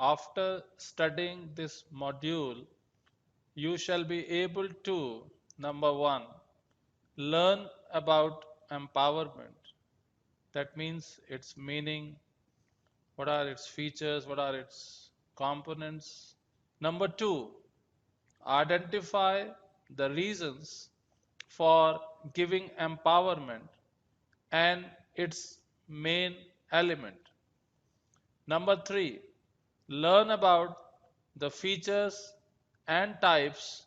After studying this module, you shall be able to, number one, learn about empowerment. That means its meaning, what are its features, what are its components. Number two, identify the reasons for giving empowerment and its main element. Number three, learn about the features and types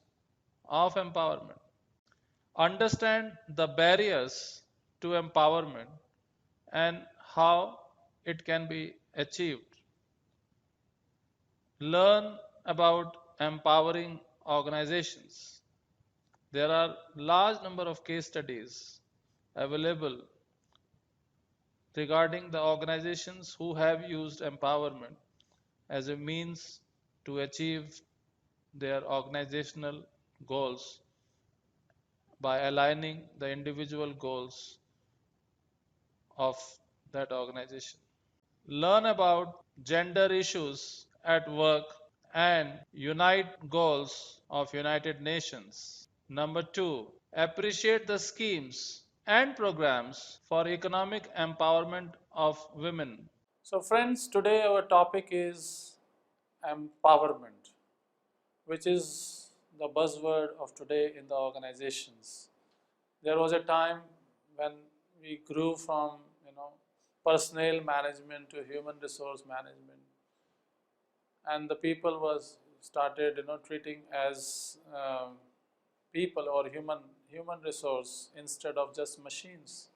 of empowerment. Understand the barriers to empowerment and how it can be achieved. Learn about empowering organizations. There are large number of case studies available regarding the organizations who have used empowerment as a means to achieve their organizational goals by aligning the individual goals of that organization. Learn about gender issues at work and unite goals of United Nations. Number two, appreciate the schemes and programs for economic empowerment of women. So friends, today our topic is empowerment, which is the buzzword of today in the organizations. There was a time when we grew from personnel management to human resource management, and the people was started treating as people or human resource instead of just machines.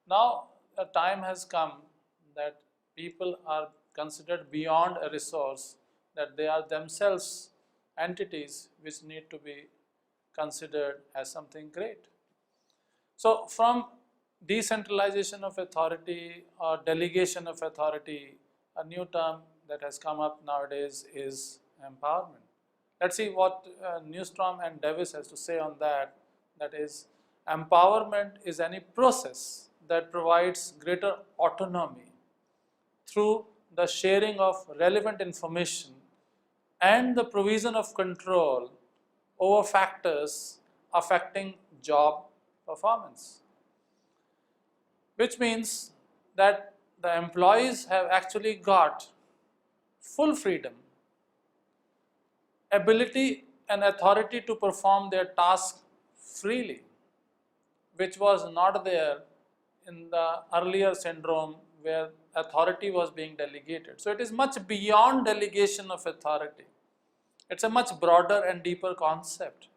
Now the time has come that people are considered beyond a resource, that they are themselves entities which need to be considered as something great. So from decentralization of authority or delegation of authority, a new term that has come up nowadays is empowerment. Let's see what Newstrom and Davis has to say on that. That is, empowerment is any process that provides greater autonomy through the sharing of relevant information and the provision of control over factors affecting job performance. Which means that the employees have actually got full freedom, ability and authority to perform their task freely, which was not there in the earlier syndrome where authority was being delegated. So it is much beyond delegation of authority. It's a much broader and deeper concept.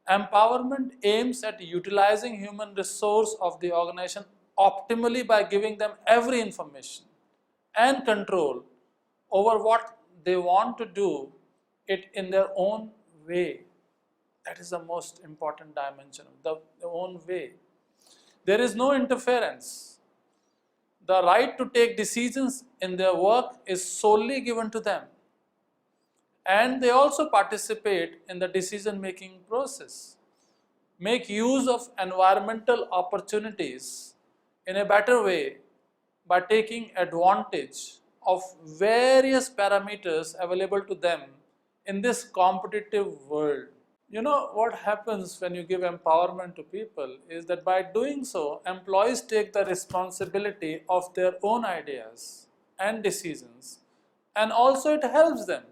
Empowerment aims at utilizing human resource of the organization optimally by giving them every information and control over what they want to do it in their own way. That is the most important dimension, the own way. There is no interference. The right to take decisions in their work is solely given to them. And they also participate in the decision-making process. Make use of environmental opportunities in a better way by taking advantage of various parameters available to them in this competitive world. You know what happens when you give empowerment to people is that by doing so, employees take the responsibility of their own ideas and decisions, and also it helps them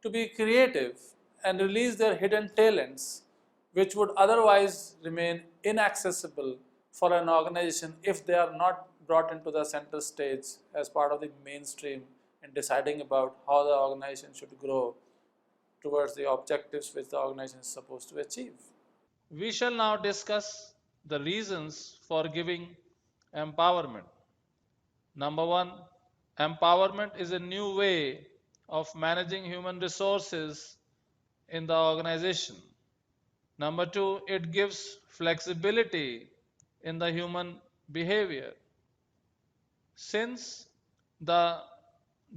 to be creative and release their hidden talents which would otherwise remain inaccessible for an organization if they are not brought into the center stage as part of the mainstream in deciding about how the organization should grow towards the objectives which the organization is supposed to achieve. We shall now discuss the reasons for giving empowerment. Number one, empowerment is a new way of managing human resources in the organization. Number two, it gives flexibility in the human behavior. Since the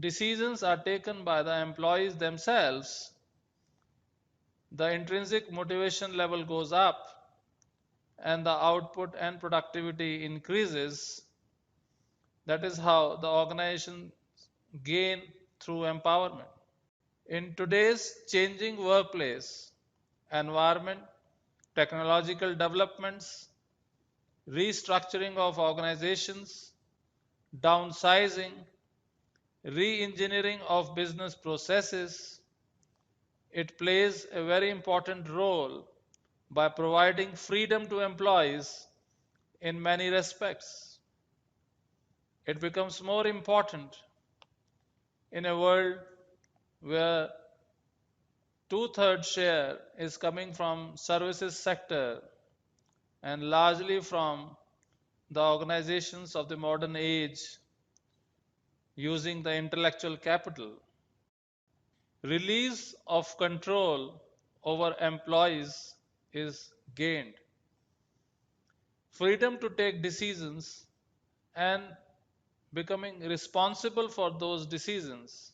decisions are taken by the employees themselves, the intrinsic motivation level goes up and the output and productivity increases. That is how the organization gain through empowerment. In today's changing workplace environment, technological developments, restructuring of organizations, downsizing, re engineering of business processes, it plays a very important role by providing freedom to employees in many respects. It becomes more important in a world where two-thirds share is coming from services sector and largely from the organizations of the modern age using the intellectual capital. Release of control over employees is gained. Freedom to take decisions and becoming responsible for those decisions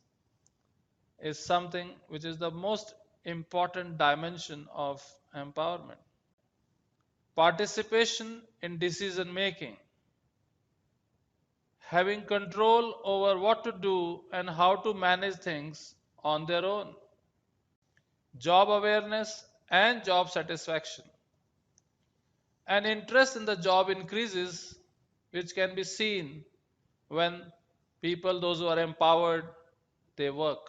is something which is the most important dimension of empowerment. Participation in decision making, having control over what to do and how to manage things on their own, job awareness and job satisfaction. An interest in the job increases, which can be seen when people, those who are empowered, they work.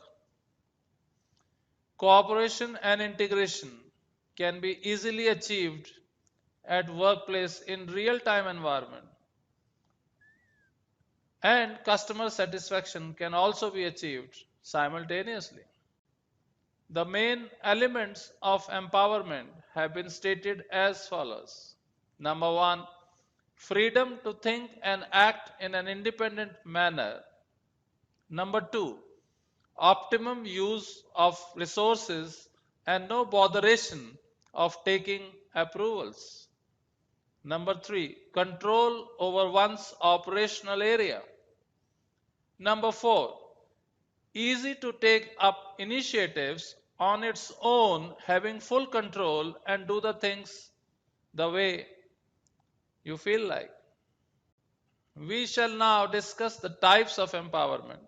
Cooperation and integration can be easily achieved at workplace in real-time environment. And customer satisfaction can also be achieved simultaneously. The main elements of empowerment have been stated as follows. Number one, freedom to think and act in an independent manner. Number two, optimum use of resources and no botheration of taking approvals. Number three, control over one's operational area. Number four, easy to take up initiatives on its own, having full control and do the things the way you feel like. We shall now discuss the types of empowerment.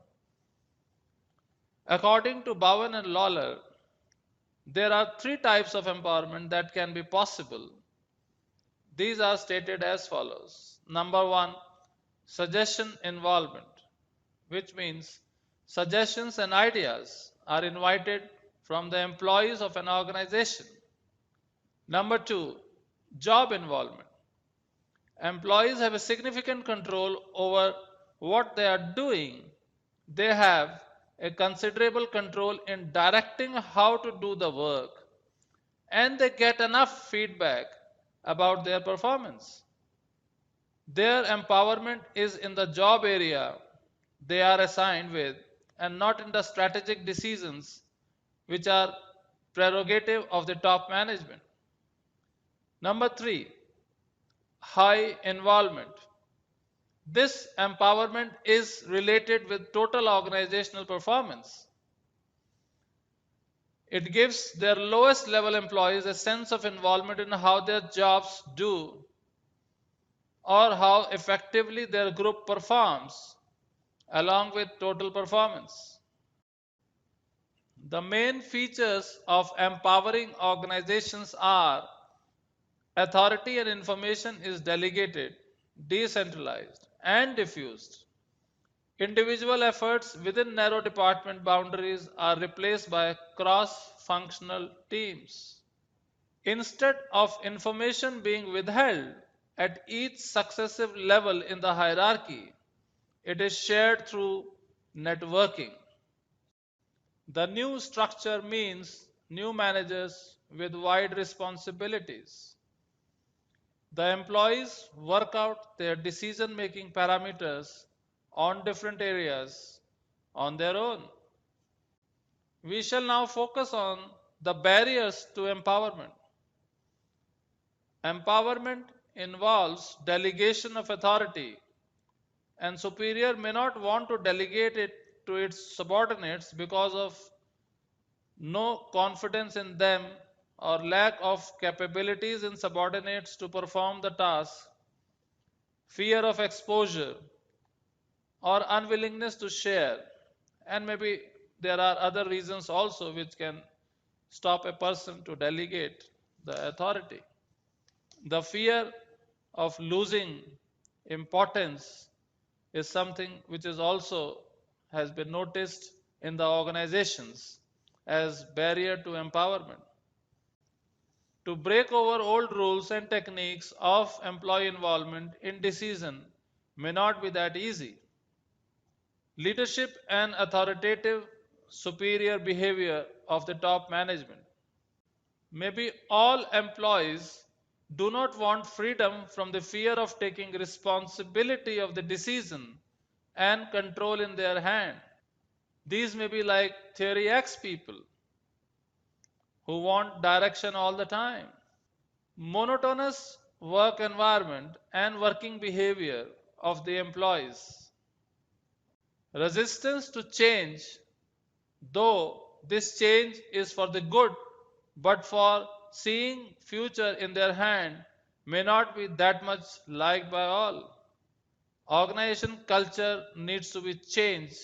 According to Bowen and Lawler, there are three types of empowerment that can be possible. These are stated as follows. Number one, suggestion involvement, which means suggestions and ideas are invited from the employees of an organization. Number two, job involvement. Employees have a significant control over what they are doing. They have a considerable control in directing how to do the work, and they get enough feedback about their performance. Their empowerment is in the job area they are assigned with and not in the strategic decisions which are prerogative of the top management. Number three, high involvement. This empowerment is related with total organizational performance. It gives their lowest level employees a sense of involvement in how their jobs do or how effectively their group performs along with total performance. The main features of empowering organizations are authority and information is delegated, decentralized, and diffused. Individual efforts within narrow department boundaries are replaced by cross-functional teams. Instead of information being withheld at each successive level in the hierarchy, it is shared through networking. The new structure means new managers with wide responsibilities. The employees work out their decision-making parameters on different areas on their own. We shall now focus on the barriers to empowerment. Empowerment involves delegation of authority, and superior may not want to delegate it to its subordinates because of no confidence in them or lack of capabilities in subordinates to perform the task, fear of exposure, or unwillingness to share, And maybe there are other reasons also which can stop a person to delegate the authority. The fear of losing importance is something which is also has been noticed in the organizations as barrier to empowerment. To break over old rules and techniques of employee involvement in decision may not be that easy. Leadership and authoritative superior behavior of the top management. Maybe all employees do not want freedom from the fear of taking responsibility of the decision and control in their hand. These may be like theory X people who want direction all the time. Monotonous work environment and working behavior of the employees. Resistance to change, though this change is for the good, but for seeing future in their hand may not be that much liked by all. Organization culture needs to be changed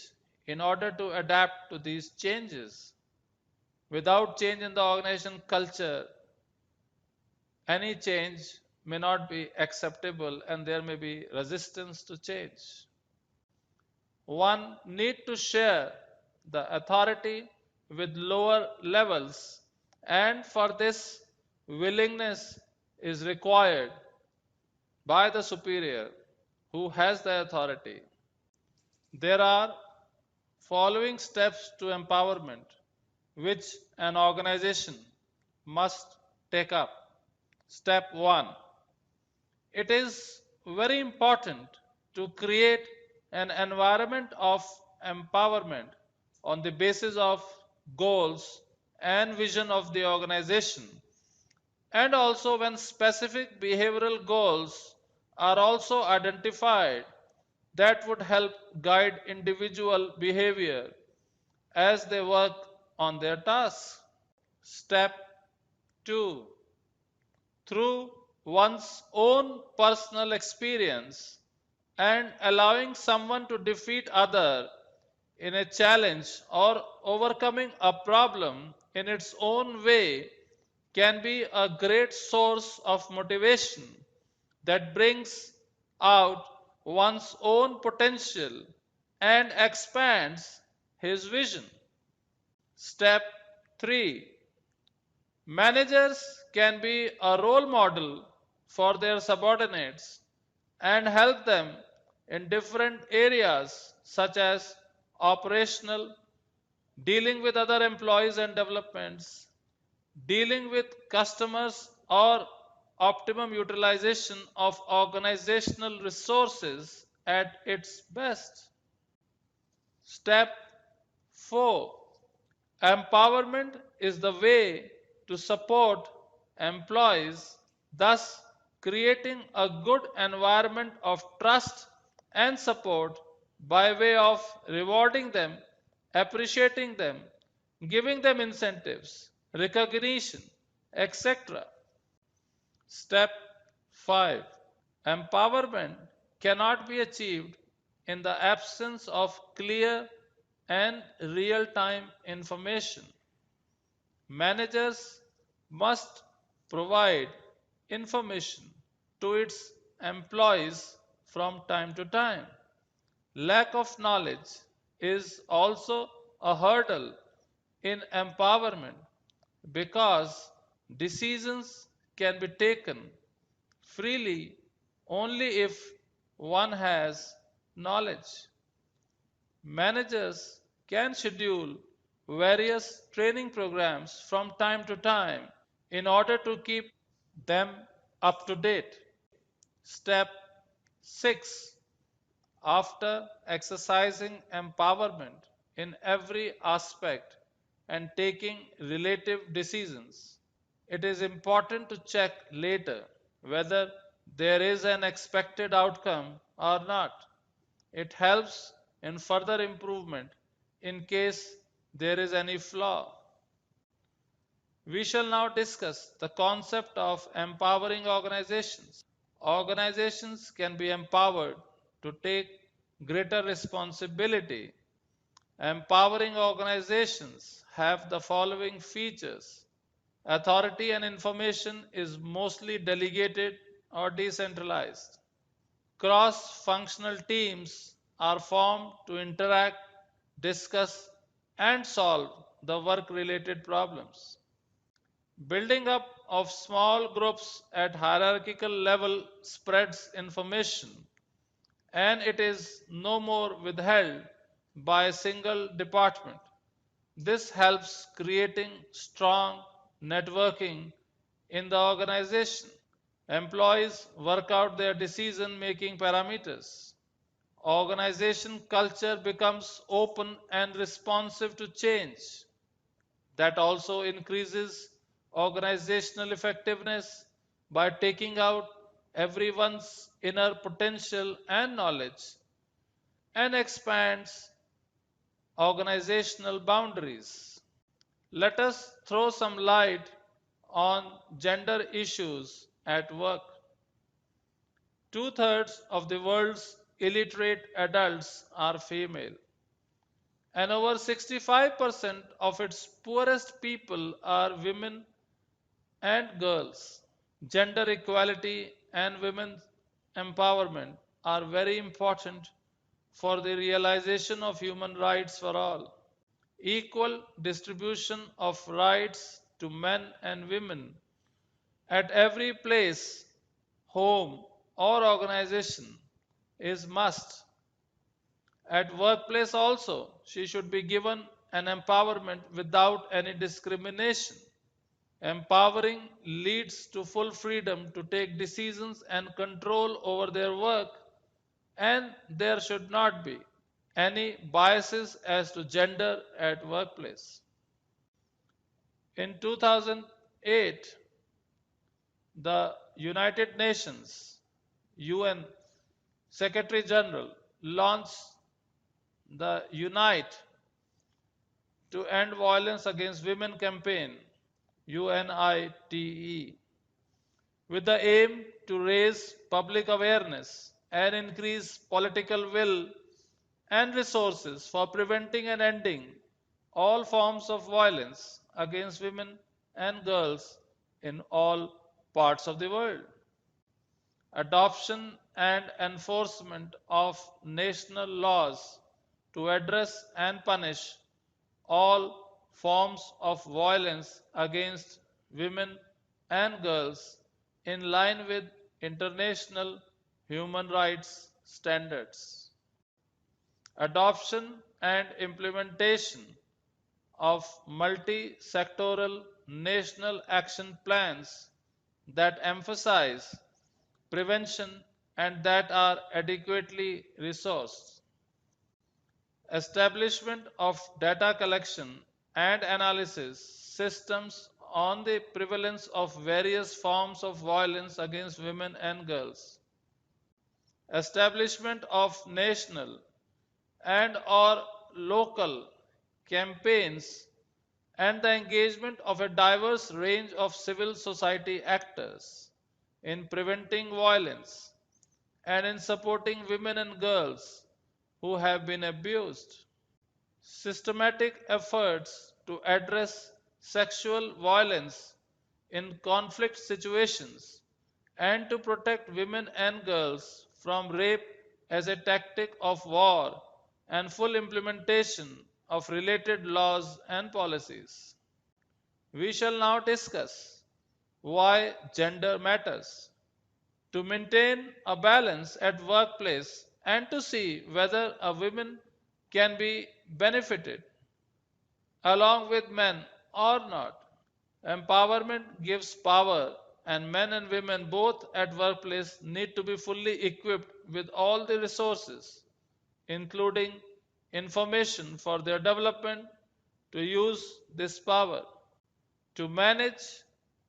in order to adapt to these changes. Without change in the organization culture, any change may not be acceptable and there may be resistance to change. One need to share the authority with lower levels, and for this willingness is required by the superior who has the authority. There are following steps to empowerment which an organization must take up. Step 1. It is very important to create an environment of empowerment on the basis of goals and vision of the organization. And also, when specific behavioral goals are also identified, that would help guide individual behavior as they work on their tasks. Step 2. Through one's own personal experience and allowing someone to defeat other in a challenge or overcoming a problem in its own way can be a great source of motivation that brings out one's own potential and expands his vision. Step 3. Managers can be a role model for their subordinates and help them in different areas such as operational, dealing with other employees and developments, dealing with customers, or optimum utilization of organizational resources at its best. Step 4. Empowerment is the way to support employees, thus creating a good environment of trust and support by way of rewarding them, appreciating them, giving them incentives, recognition, etc. Step 5. Empowerment cannot be achieved in the absence of clear and real time information. Managers must provide information to its employees from time to time. Lack of knowledge is also a hurdle in empowerment because decisions can be taken freely only if one has knowledge. Managers can schedule various training programs from time to time in order to keep them up to date. Step 6. After exercising empowerment in every aspect and taking relative decisions, it is important to check later whether there is an expected outcome or not. It helps in further improvement in case there is any flaw. We shall now discuss the concept of empowering organizations. Organizations can be empowered to take greater responsibility Empowering organizations have the following features. Authority and information is mostly delegated or decentralized. Cross functional teams are formed to interact, discuss, and solve the work related problems. Building up of small groups at hierarchical level spreads information, and it is no more withheld by a single department. This helps creating strong networking in the organization. Employees work out their decision making parameters. Organization culture becomes open and responsive to change. That also increases organizational effectiveness by taking out everyone's inner potential and knowledge, and expands organizational boundaries. Let us throw some light on gender issues at work. Two-thirds of the world's illiterate adults are female, and over 65% of its poorest people are women and girls. Gender equality and women's empowerment are very important for the realization of human rights for all. Equal distribution of rights to men and women at every place, home, or organization is must. At workplace also, she should be given an empowerment without any discrimination. Empowering leads to full freedom to take decisions and control over their work, and there should not be any biases as to gender at workplace. In 2008, the United Nations UN Secretary General launched the Unite to End Violence Against Women campaign, UNITE, with the aim to raise public awareness and increase political will and resources for preventing and ending all forms of violence against women and girls in all parts of the world. Adoption and enforcement of national laws to address and punish all forms of violence against women and girls in line with international human rights standards. Adoption and implementation of multi sectoral national action plans that emphasize prevention and that are adequately resourced. Establishment of data collection and analysis systems on the prevalence of various forms of violence against women and girls. Establishment of national and or local campaigns and the engagement of a diverse range of civil society actors in preventing violence and in supporting women and girls who have been abused. Systematic efforts to address sexual violence in conflict situations and to protect women and girls from rape as a tactic of war, and full implementation of related laws and policies. We shall now discuss why gender matters. To maintain a balance at workplace and to see whether a woman can be benefited along with men or not. Empowerment gives power, and men and women both at workplace need to be fully equipped with all the resources, including information for their development to use this power. To manage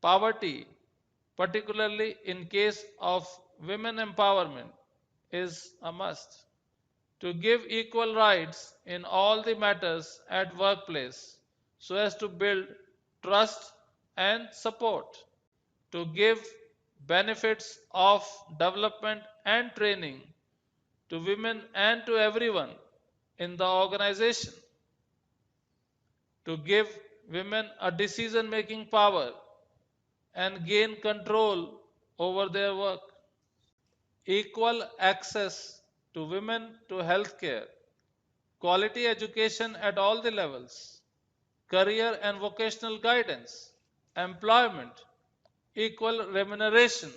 poverty, particularly in case of women empowerment, is a must. To give equal rights in all the matters at workplace so as to build trust and support. To give benefits of development and training to women and to everyone in the organization. to give women a decision-making power and gain control over their work, equal access to women to healthcare, quality education at all the levels, career and vocational guidance, employment, equal remuneration,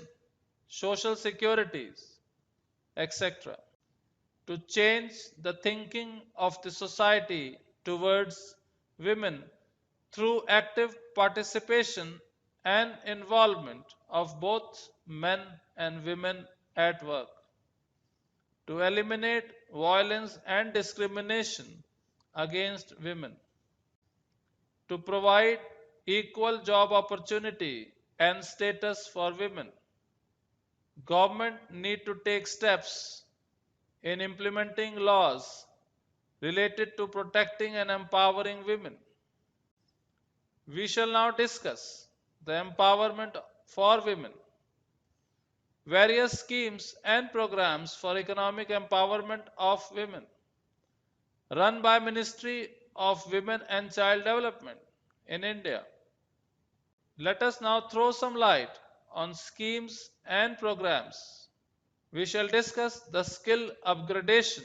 social securities, etc. To change the thinking of the society towards women through active participation and involvement of both men and women at work, to eliminate violence and discrimination against women, to provide equal job opportunity and status for women. Government need to take steps in implementing laws related to protecting and empowering women. We shall now discuss the empowerment for women, various schemes and programs for economic empowerment of women run by Ministry of Women and Child Development in India. Let us now throw some light on schemes and programs. We shall discuss the skill upgradation,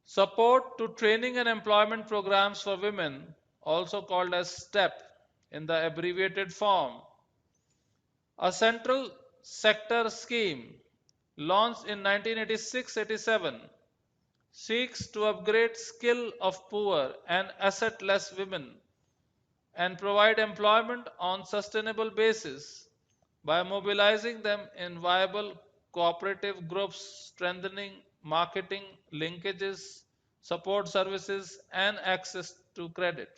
support to training and employment programs for women, also called as STEP in the abbreviated form. A central sector scheme launched in 1986-87 seeks to upgrade skill of poor and assetless women and provide employment on sustainable basis by mobilizing them in viable cooperative groups, strengthening marketing linkages, support services, and access to credit.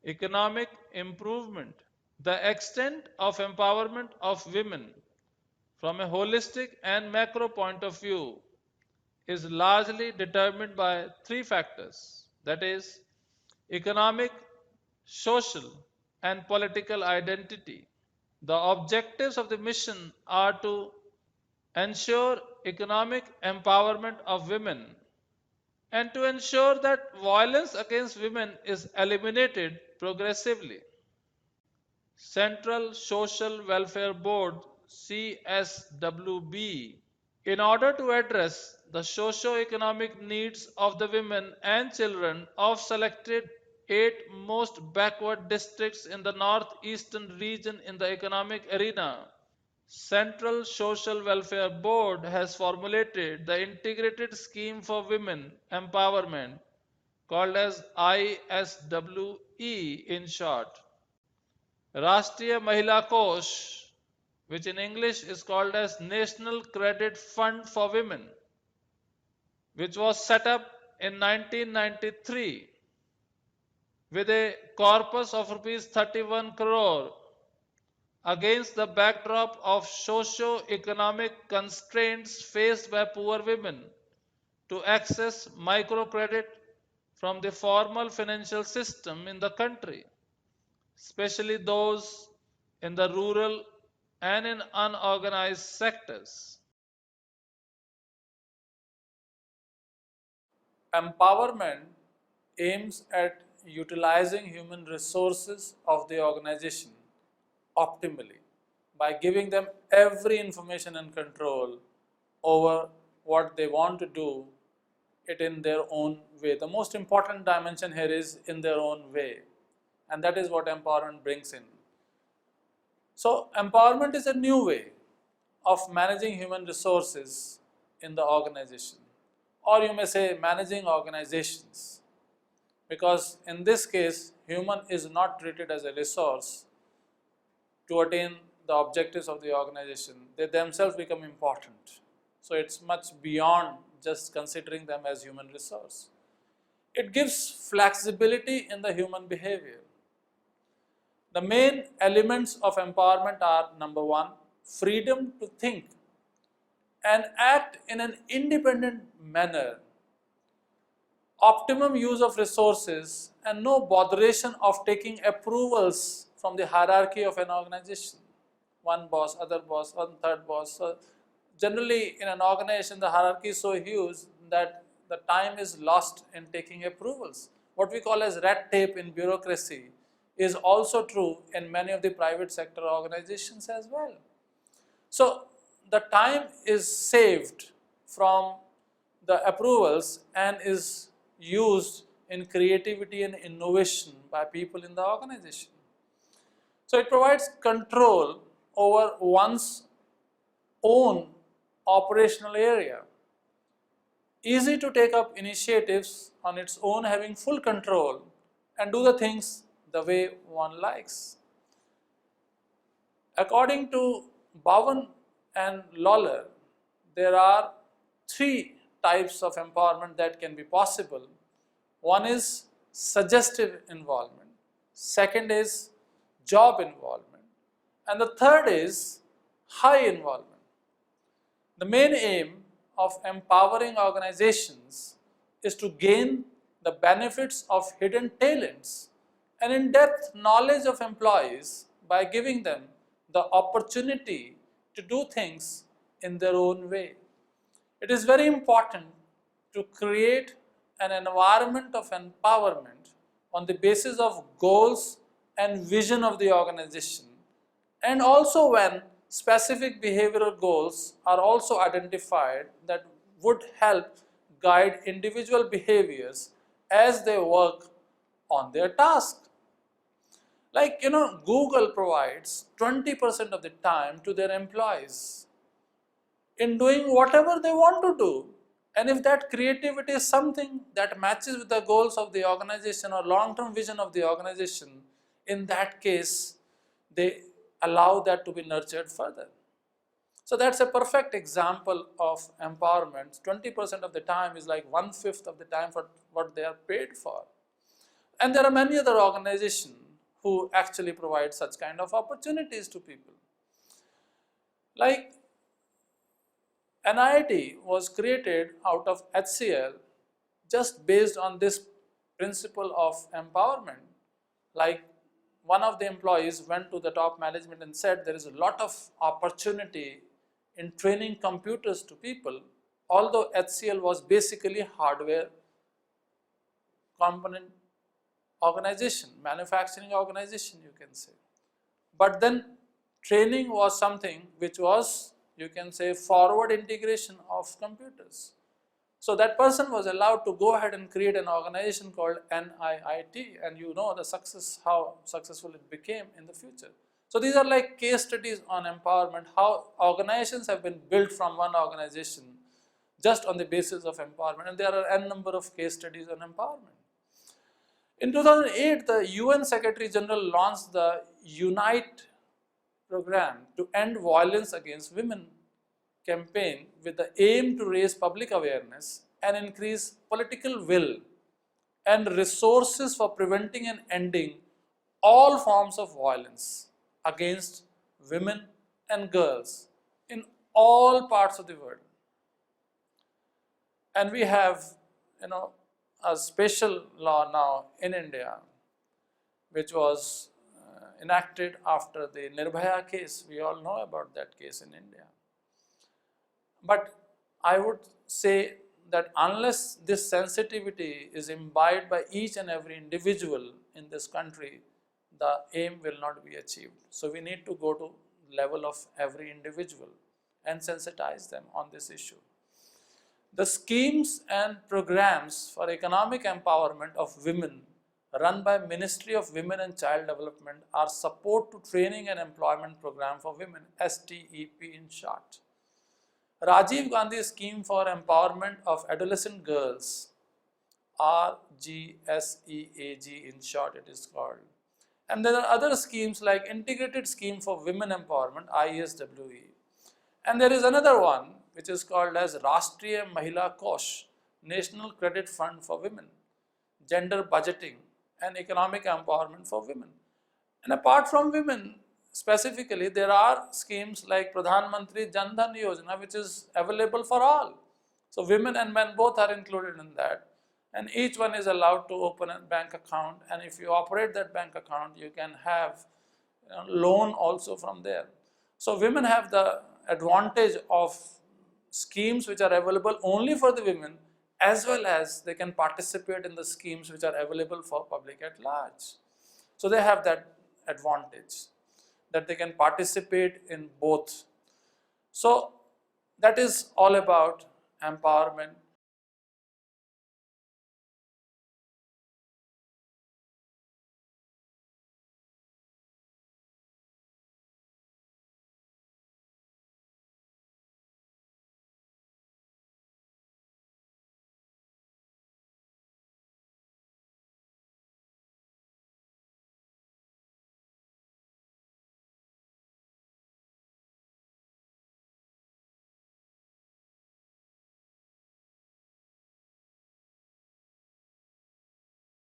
Economic improvement. The extent of empowerment of women from a holistic and macro point of view is largely determined by three factors, that is, economic, social, and political identity. The objectives of the mission are to ensure economic empowerment of women and to ensure that violence against women is eliminated progressively. Central Social Welfare Board CSWB, in order to address the socio-economic needs of the women and children of selected 8 most backward districts in the northeastern region in the economic arena, Central Social Welfare Board has formulated the Integrated Scheme for Women Empowerment, called as ISWE in short. Rashtriya Mahila Kosh, which in English is called as National Credit Fund for Women, which was set up in 1993 with a corpus of rupees 31 crore against the backdrop of socio-economic constraints faced by poor women to access microcredit from the formal financial system in the country, especially those in the rural and in unorganized sectors. Empowerment aims at utilizing human resources of the organization optimally by giving them every information and control over what they want to do it in their own way. The most important dimension here is in their own way, and that is what empowerment brings in. So, empowerment is a new way of managing human resources in the organization, or you may say managing organizations, because in this case human is not treated as a resource to attain the objectives of the organization. They themselves become important. So it's much beyond just considering them as human resource. It gives flexibility in the human behavior. The main elements of empowerment are: number one, freedom to think and act in an independent manner, optimum use of resources, and no botheration of taking approvals from the hierarchy of an organization. One boss, other boss, one third boss. So generally in an organization the hierarchy is so huge that the time is lost in taking approvals. what we call as red tape in bureaucracy is also true in many of the private sector organizations as well. So the time is saved from the approvals and is used in creativity and innovation by people in the organization. So it provides control over one's own operational area. Easy to take up initiatives on its own, having full control and do the things the way one likes. According to Bowen and Lawler, there are three types of empowerment that can be possible. One is suggestive involvement, second is job involvement, and the third is high involvement. The main aim of empowering organizations is to gain the benefits of hidden talents and in-depth knowledge of employees by giving them the opportunity to do things in their own way. It is very important to create an environment of empowerment on the basis of goals and vision of the organization, and also when specific behavioral goals are also identified that would help guide individual behaviors as they work on their task. Like, Google provides 20% of the time to their employees in doing whatever they want to do. And if that creativity is something that matches with the goals of the organization or long-term vision of the organization, in that case, they allow that to be nurtured further. So that's a perfect example of empowerment. 20% of the time is like 1/5 of the time for what they are paid for. And there are many other organizations who actually provide such kind of opportunities to people. Like NIT was created out of HCL just based on this principle of empowerment. Like one of the employees went to the top management and said there is a lot of opportunity in training computers to people, although HCL was basically hardware component organization, manufacturing organization, you can say. But then training was something which was, you can say, forward integration of computers. So that person was allowed to go ahead and create an organization called NIIT, and you know the success, how successful it became in the future. So these are like case studies on empowerment, how organizations have been built from one organization just on the basis of empowerment, and there are n number of case studies on empowerment. In 2008, the UN Secretary General launched the UNITE program to end violence against women campaign with the aim to raise public awareness and increase political will and resources for preventing and ending all forms of violence against women and girls in all parts of the world. And we have, a special law now in India, which was enacted after the Nirbhaya case. We all know about that case in India. But I would say that unless this sensitivity is imbibed by each and every individual in this country, the aim will not be achieved. So we need to go to the level of every individual and sensitize them on this issue. The schemes and programs for economic empowerment of women run by Ministry of Women and Child Development are support to training and employment program for women, STEP in short. Rajiv Gandhi scheme for empowerment of adolescent girls, RGSEAG in short it is called. And there are other schemes like Integrated Scheme for Women Empowerment, ISWE. And there is another one which is called as Rashtriya Mahila Kosh, National Credit Fund for Women, Gender Budgeting and Economic Empowerment for Women. And apart from women, specifically, there are schemes like Pradhan Mantri Jan Dhan Yojana, which is available for all. So women and men both are included in that. And each one is allowed to open a bank account. And if you operate that bank account, you can have loan also from there. So women have the advantage of schemes which are available only for the women as well as they can participate in the schemes which are available for public at large. So they have that advantage that they can participate in both. So that is all about empowerment.